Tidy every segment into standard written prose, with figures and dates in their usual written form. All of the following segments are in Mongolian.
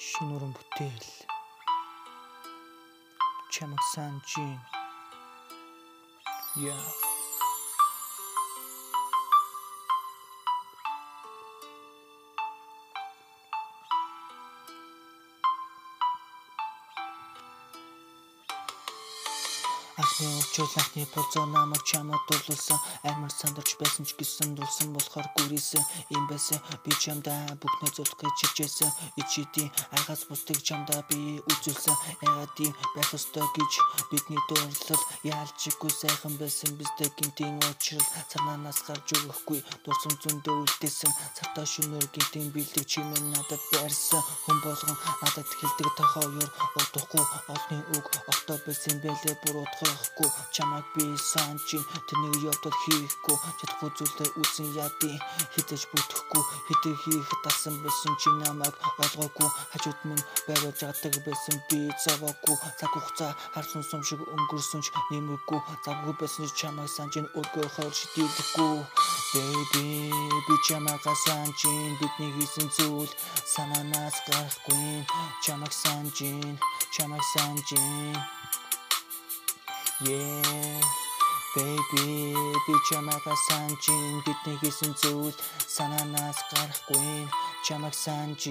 Шинэ уран бүтээл чамайг санаж байна. Yeah. Анхны уучрал анхны ползоо намайг чамд дуулсан. Амар сандарч байсан ч гэсэн дулсан болохоор гүрээсэн юм байсан. Би чамдаа бүхнээ зулах гэж хичээсэн. Ичидийн агаас бусдыг чамдаа би үзүүлсэн. Яагаад ийм байх ёстой гэж бидний дуурлал яалчгүй сайхан байсан. Біздээ гинтийн уучрал цаанаас гарч өгөхгүй дурсан зөндөө үлдээсэн. Цагтаа шөнөөр гинтийн бэлэг чимээ надад байрсан. Хүн болгон надад хэлдэг та хоёр удахгүй олны үг огтой байсан бэлээ буруудах чамайг би санаж тэрнийг явдал хийхгүй чадахгүй зүйлээ үзэн яадын хідэж бүтэхгүй хідээ хийх тасан байсан чи намайг ойлгоогүй хажууд минь байгаад жаадаг байсан би заваагүй цаг хугацаа харсан сум шиг өнгөрсөн ч нэмэггүй завгүй байсан ч чамайг санаж өөргөө хойр шидэлэхгүй baby би чамайг санаж бидний хийсэн зүйл санаанаас гарахгүй чамайг санаж Yeah, baby, би чамайг санаж бидний хийсэн зүйл санаанаас гарахгүй чамайг санаж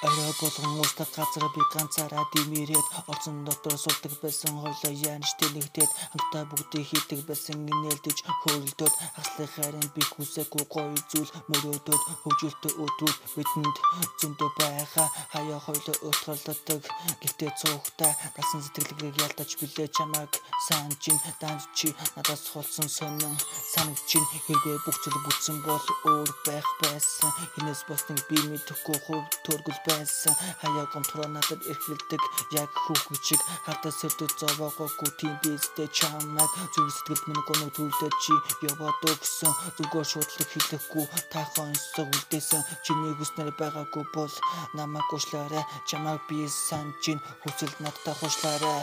Орой болгон устдах газар би ганцаараа димирээд олсон дотор суулдаг байсан хойлоо яанч тэнэгдээд хамтдаа бүгдийг хийдэг байсан инээлдэж хөөрөлдөөд хаслах харин би хүсээгүй гоё зүйл мөрөөдөд хөвжөлтөө өдрүүд бидэнд зөндөө байгаа хаяа хойлоо уутралдаг гэхдээ цугтаа дасан сэтгэлгээ ялдаж билээ чамайг санаж данж чи надаас холсон сонин санагч хэрвээ бүх зүйл бүтсэн бол өөр байх байсан хинээс босныг би мэдэхгүй хувь төргөл хаяа гомтроо надад эрхэлдэг яг хүүхэд чиг хардаа сэрдэж зовоогоогүй тийм бистэ чамайг зүрх сэтгэлд минь гоног төлдөж чи яваад өгсөн зүгээр шуудлаг хэлэхгүй таахан онцлог үлдээсэн чиний хүснээр байгаагүй бол намайг уушлаарай чамайг би санаж хүсэл надтай хушлаарай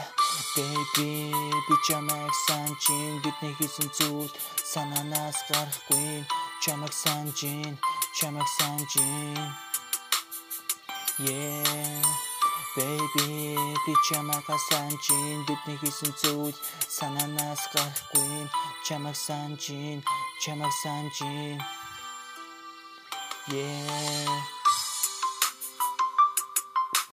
baby би чамайг санаж бидний хийсэн зүйл санаанаас гарахгүй чамайг санаж Yeah, baby, би чамайг санаж бидний хийсэн зүйл санаанаас гарахгүй чамайг санаж Yeah